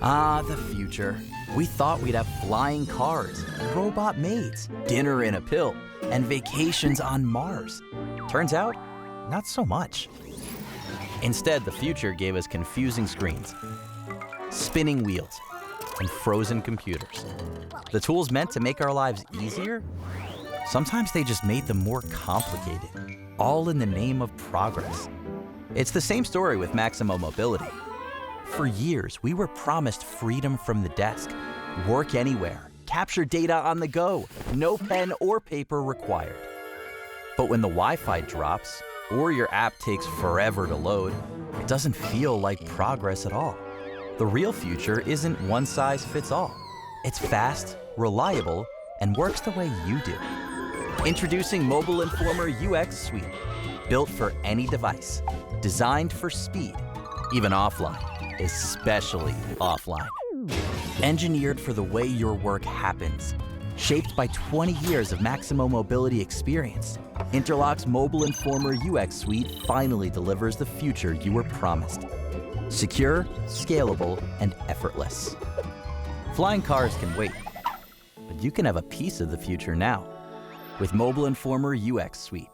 Ah, the future. We thought we'd have flying cars, robot maids, dinner in a pill, and vacations on Mars. Turns out, not so much. Instead, the future gave us confusing screens, spinning wheels, and frozen computers. The tools meant to make our lives easier? Sometimes they just made them more complicated, all in the name of progress. It's the same story with Maximo Mobility. For years, we were promised freedom from the desk, work anywhere, capture data on the go, no pen or paper required. But when the Wi-Fi drops, or your app takes forever to load, it doesn't feel like progress at all. The real future isn't one size fits all. It's fast, reliable, and works the way you do. Introducing Mobile Informer UX Suite, built for any device, designed for speed, even offline, especially offline. Engineered for the way your work happens. Shaped by 20 years of Maximo Mobility experience, Interloc's Mobile Informer UX Suite finally delivers the future you were promised. Secure, scalable, and effortless. Flying cars can wait, but you can have a piece of the future now with Mobile Informer UX Suite.